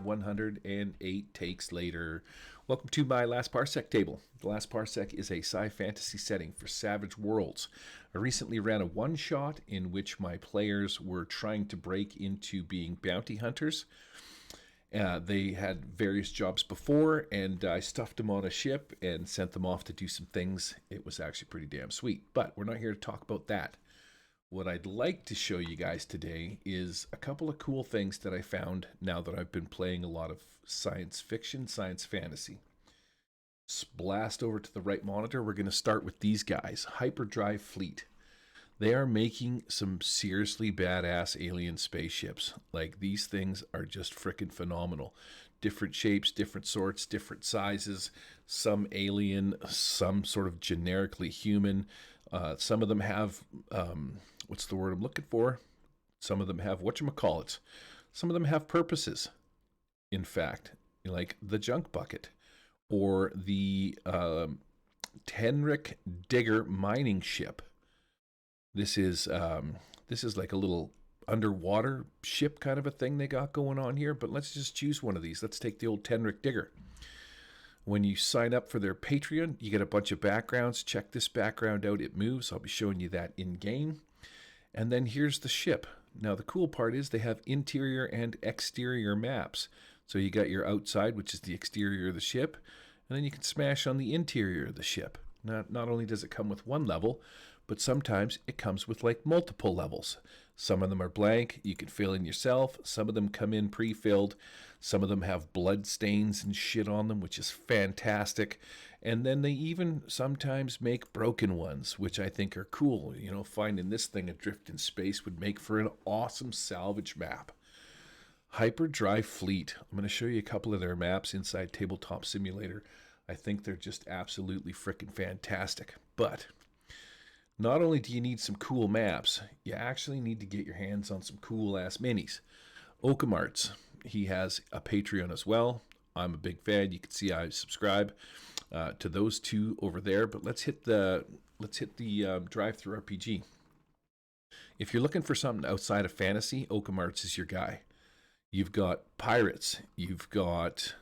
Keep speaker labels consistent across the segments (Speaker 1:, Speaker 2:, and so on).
Speaker 1: 108 takes later. Welcome to my Last Parsec table. The Last Parsec is a sci-fantasy setting for Savage Worlds. I recently ran a one-shot in which my players were trying to break into being bounty hunters. They had various jobs before, and I stuffed them on a ship and sent them off to do some things. It was actually pretty damn sweet, but we're not here to talk about that. What I'd like to show you guys today is a couple of cool things that I found now that I've been playing a lot of science fiction, science fantasy. Blast over to the right monitor. We're going to start with these guys, HyperDrive Fleet. They are making some seriously badass alien spaceships. Like, these things are just freaking phenomenal. Different shapes, different sorts, different sizes. Some alien, some sort of generically human. Some of them have, what's the word I'm looking for? Some of them have whatchamacallits. Some of them have purposes, in fact, like the junk bucket or the Tenric Digger mining ship. This is like a little underwater ship kind of a thing they got going on here, but let's just choose one of these. Let's take the old Tenric Digger. When you sign up for their Patreon, you get a bunch of backgrounds. Check this background out. It moves. I'll be showing you that in-game. And then here's the ship. Now, the cool part is they have interior and exterior maps. So you got your outside, which is the exterior of the ship, and then you can smash on the interior of the ship. Not only does it come with one level, but sometimes it comes with like multiple levels. Some of them are blank, you can fill in yourself. Some of them come in pre-filled. Some of them have blood stains and shit on them, which is fantastic. And then they even sometimes make broken ones, which I think are cool. You know, finding this thing adrift in space would make for an awesome salvage map. HyperDrive Fleet. I'm going to show you a couple of their maps inside Tabletop Simulator. I think they're just absolutely freaking fantastic. But not only do you need some cool maps, you actually need to get your hands on some cool-ass minis. OkumArts, he has a Patreon as well. I'm a big fan. You can see I subscribe to those two over there. But let's hit the drive-through RPG. If you're looking for something outside of fantasy, OkumArts is your guy. You've got Pirates. You've got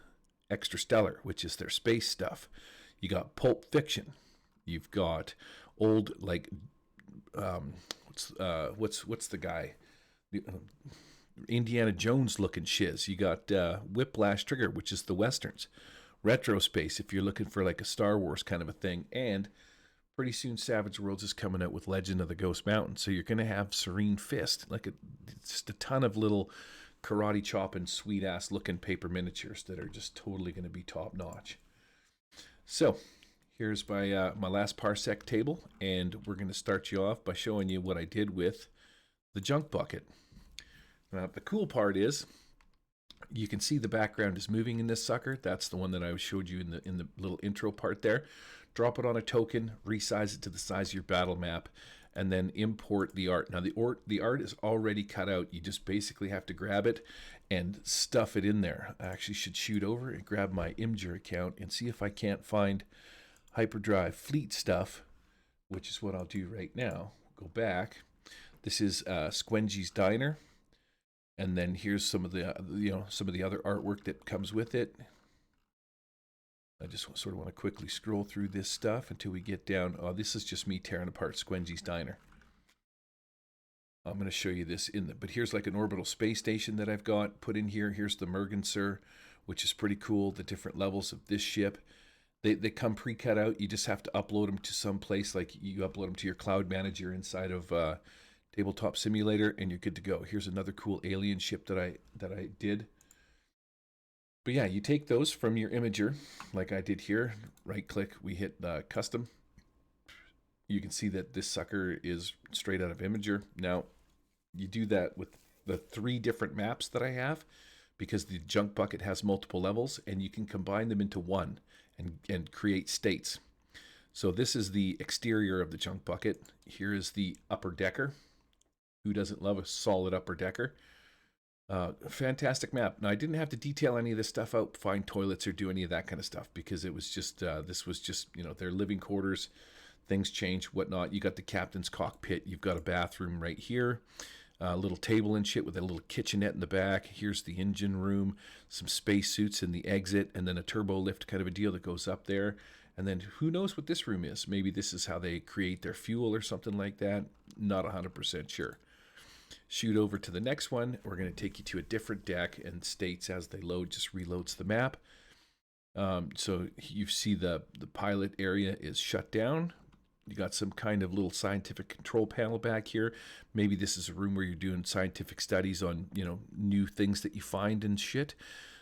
Speaker 1: Extrastellar, which is their space stuff. You got Pulp Fiction. You've got old, like, what's the guy? Indiana Jones looking shiz. You got Whiplash Trigger, which is the westerns. Retro Space, if you're looking for like a Star Wars kind of a thing. And pretty soon Savage Worlds is coming out with Legend of the Ghost Mountain. So you're going to have Serene Fist, like just a ton of little karate chopping, sweet ass looking paper miniatures that are just totally going to be top notch. So here's my Last Parsec table, and we're going to start you off by showing you what I did with the junk bucket. Now, the cool part is you can see the background is moving in this sucker. That's the one that I showed you in the little intro part there. Drop it on a token, resize it to the size of your battle map, and then import the art. Now, the art is already cut out. You just basically have to grab it and stuff it in there. I actually should shoot over and grab my Imgur account and see if I can't find HyperDrive Fleet stuff, which is what I'll do right now. Go back. This is Squengy's Diner, and then here's some of the other artwork that comes with it. I just sort of want to quickly scroll through this stuff until we get down. Oh, this is just me tearing apart Squengy's Diner. I'm going to show you this but here's like an orbital space station that I've got put in here. Here's the Merganser, which is pretty cool. The different levels of this ship. They come pre-cut out. You just have to upload them to some place, like you upload them to your cloud manager inside of Tabletop Simulator, and you're good to go. Here's another cool alien ship that I did. But yeah, you take those from your imager, like I did here. Right-click, we hit custom. You can see that this sucker is straight out of Imager. Now, you do that with the 3 different maps that I have, because the junk bucket has multiple levels, and you can combine them into one and create states. So this is the exterior of the junk bucket. Here is the upper decker. Who doesn't love a solid upper decker? Fantastic map. Now, I didn't have to detail any of this stuff out, find toilets or do any of that kind of stuff, because it was just, this was just, their living quarters. Things change, whatnot. You got the captain's cockpit. You've got a bathroom right here. A little table and shit with a little kitchenette in the back. Here's the engine room, some space suits in the exit, and then a turbo lift kind of a deal that goes up there. And then who knows what this room is? Maybe this is how they create their fuel or something like that. Not 100% sure. Shoot over to the next one. We're going to take you to a different deck, and states as they load just reloads the map. So you see the pilot area is shut down. You got some kind of little scientific control panel back here. Maybe this is a room where you're doing scientific studies on, new things that you find and shit.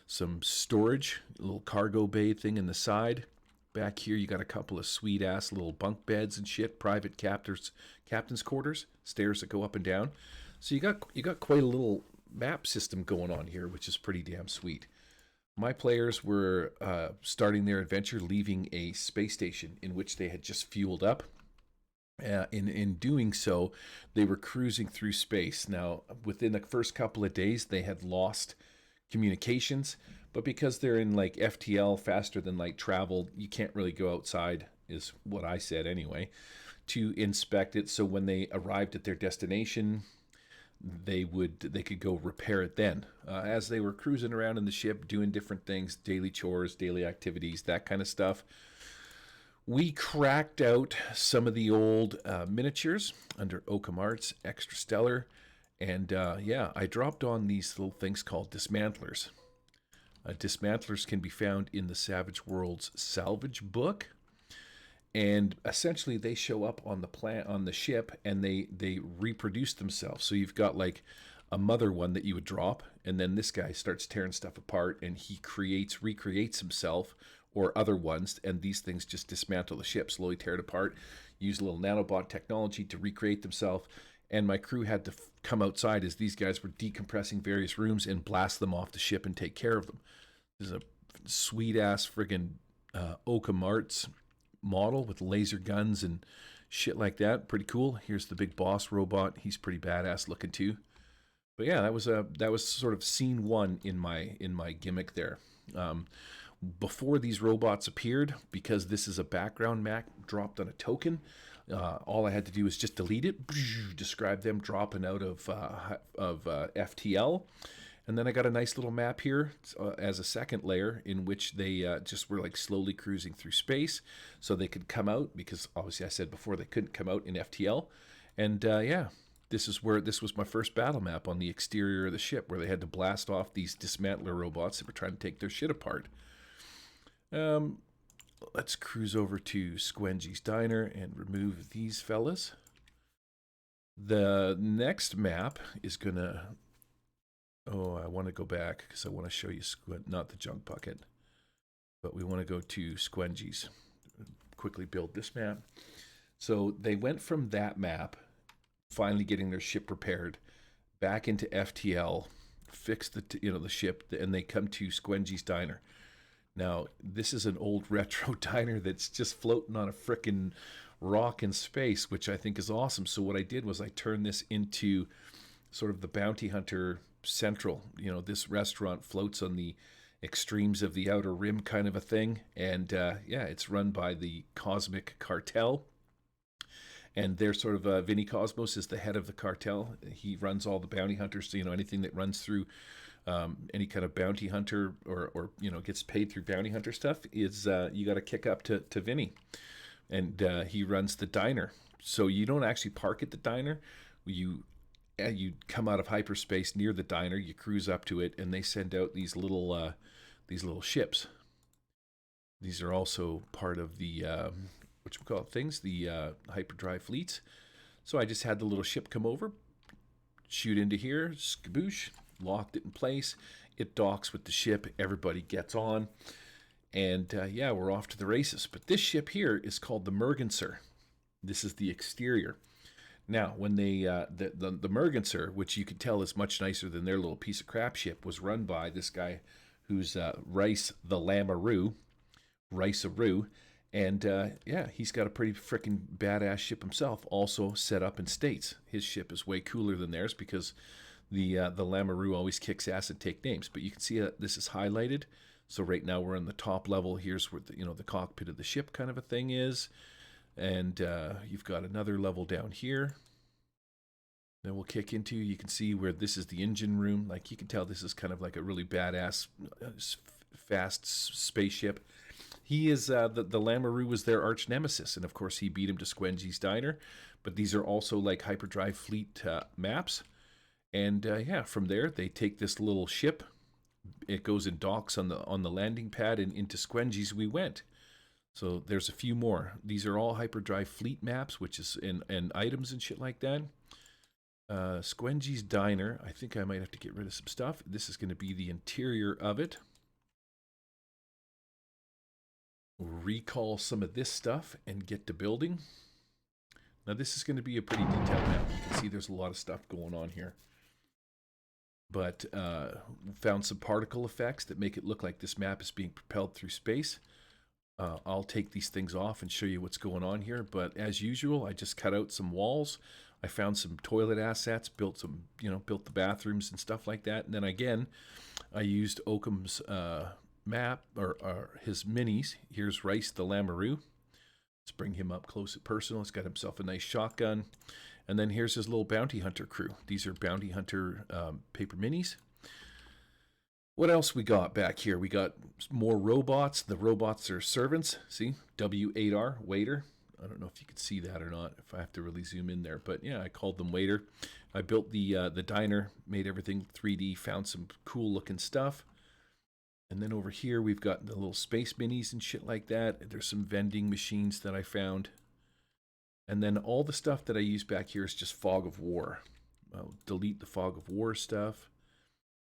Speaker 1: Some storage, a little cargo bay thing in the side. Back here you got a couple of sweet ass little bunk beds and shit, private captain's quarters, stairs that go up and down. So you got quite a little map system going on here, which is pretty damn sweet. My players were starting their adventure leaving a space station in which they had just fueled up. In doing so, they were cruising through space. Now, within the first couple of days, they had lost communications, but because they're in like FTL, faster than light travel, you can't really go outside, is what I said anyway, to inspect it. So when they arrived at their destination, they could go repair it then. As they were cruising around in the ship, doing different things, daily chores, daily activities, that kind of stuff, we cracked out some of the old miniatures under OkumArts, Extra Stellar, and I dropped on these little things called dismantlers. Dismantlers can be found in the Savage Worlds salvage book, and essentially they show up on the ship, and they reproduce themselves. So you've got like a mother one that you would drop, and then this guy starts tearing stuff apart, and he recreates himself or other ones, and these things just dismantle the ship, slowly tear it apart, use a little nanobot technology to recreate themselves. And my crew had to come outside as these guys were decompressing various rooms and blast them off the ship and take care of them. This is a sweet ass friggin' OkumArts model with laser guns and shit like that. Pretty cool. Here's the big boss robot. He's pretty badass looking too. But yeah, that was sort of scene one in my gimmick there. Before these robots appeared, because this is a background map dropped on a token, all I had to do was just delete it, describe them dropping out of FTL, and then I got a nice little map here as a second layer in which they just were like slowly cruising through space, so they could come out, because obviously I said before they couldn't come out in FTL, and this was my first battle map on the exterior of the ship, where they had to blast off these dismantler robots that were trying to take their shit apart. Let's cruise over to Squengy's Diner and remove these fellas. The next map is gonna... Oh, I want to go back because I want to show you not the junk bucket, but we want to go to Squengy's. Quickly build this map. So they went from that map, finally getting their ship repaired, back into FTL, fixed the ship, and they come to Squengy's Diner. Now, this is an old retro diner that's just floating on a frickin' rock in space, which I think is awesome. So what I did was I turned this into sort of the Bounty Hunter Central. This restaurant floats on the extremes of the Outer Rim kind of a thing. And it's run by the Cosmic Cartel. And they're sort of, Vinny Cosmos is the head of the cartel. He runs all the bounty hunters. So, anything that runs through any kind of bounty hunter or gets paid through bounty hunter stuff is you got to kick up to Vinny. And he runs the diner. So you don't actually park at the diner. You come out of hyperspace near the diner, you cruise up to it, and they send out these little ships. These are also part of the the HyperDrive fleets. So I just had the little ship come over, shoot into here, skaboosh, locked it in place. It docks with the ship. Everybody gets on, and we're off to the races. But this ship here is called the Merganser. This is the exterior. Now, when they the Merganser, which you can tell is much nicer than their little piece of crap ship, was run by this guy who's Rice the Lamaroo, Rice-a-Roo, and he's got a pretty freaking badass ship himself, also set up in States. His ship is way cooler than theirs because the Lamaroo always kicks ass and take names. But you can see that this is highlighted. So right now we're on the top level. Here's where the cockpit of the ship kind of a thing is. And you've got another level down here. Then we'll kick into, you can see where this is the engine room. Like you can tell this is kind of like a really badass, fast spaceship. He is, the Lamoureux was their arch nemesis. And of course he beat him to Squengy's Diner. But these are also like HyperDrive Fleet maps. And yeah, from there they take this little ship. It goes in docks on the landing pad, and into Squengy's we went. So there's a few more. These are all HyperDrive Fleet maps, which is and items and shit like that. Squengy's Diner. I think I might have to get rid of some stuff. This is going to be the interior of it. Recall some of this stuff and get to building. Now this is going to be a pretty detailed map. You can see there's a lot of stuff going on here. But found some particle effects that make it look like this map is being propelled through space. I'll take these things off and show you what's going on here. But as usual, I just cut out some walls. I found some toilet assets, built the bathrooms and stuff like that. And then again, I used Okum's map, or his minis. Here's Rice the Lamoureux. Let's bring him up close and personal. He's got himself a nice shotgun. And then here's his little bounty hunter crew. These are bounty hunter paper minis. What else we got back here? We got more robots. The robots are servants. See? W8R, waiter. I don't know if you can see that or not, if I have to really zoom in there. But yeah, I called them waiter. I built the diner, made everything 3D, found some cool looking stuff. And then over here, we've got the little space minis and shit like that. There's some vending machines that I found. And then all the stuff that I use back here is just Fog of War. I'll delete the Fog of War stuff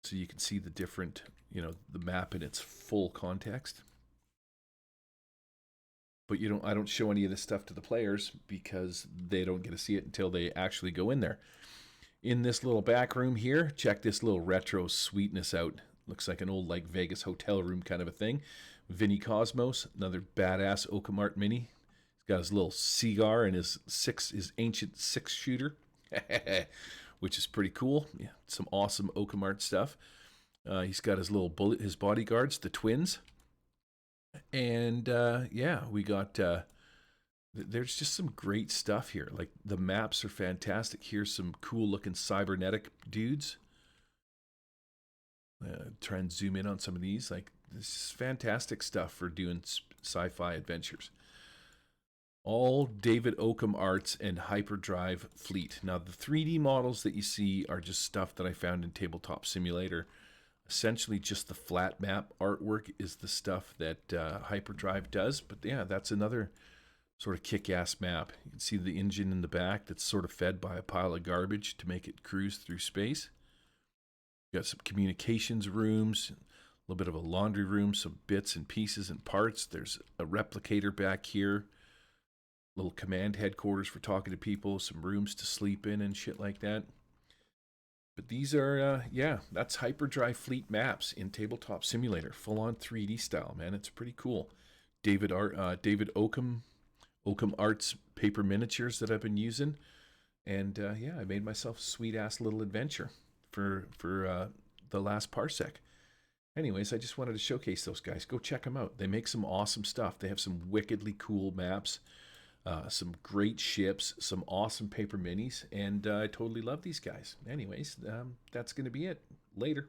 Speaker 1: so you can see the different, the map in its full context. But I don't show any of this stuff to the players because they don't get to see it until they actually go in there. In this little back room here, check this little retro sweetness out. Looks like an old Vegas hotel room kind of a thing. Vinny Cosmos, another badass OkumArt mini. He's got his little cigar and his ancient 6-shooter, which is pretty cool. Yeah, some awesome OkumArt stuff. He's got his his bodyguards, the twins. And yeah, we got there's just some great stuff here. Like the maps are fantastic. Here's some cool looking cybernetic dudes. Try and zoom in on some of these. Like this is fantastic stuff for doing sci-fi adventures. All David OkumArts and HyperDrive Fleet. Now the 3D models that you see are just stuff that I found in Tabletop Simulator. Essentially just the flat map artwork is the stuff that HyperDrive does. But yeah, that's another sort of kick-ass map. You can see the engine in the back that's sort of fed by a pile of garbage to make it cruise through space. Got some communications rooms, a little bit of a laundry room, some bits and pieces and parts. There's a replicator back here, little command headquarters for talking to people, some rooms to sleep in and shit like that. But these are, yeah, that's HyperDrive Fleet maps in Tabletop Simulator, full-on 3D style, man. It's pretty cool. David OkumArts paper miniatures that I've been using. And yeah, I made myself a sweet-ass little adventure for the last parsec. Anyways, I just wanted to showcase those guys. Go check them out. They make some awesome stuff. They have some wickedly cool maps, some great ships, some awesome paper minis, and I totally love these guys. Anyways, that's going to be it. Later.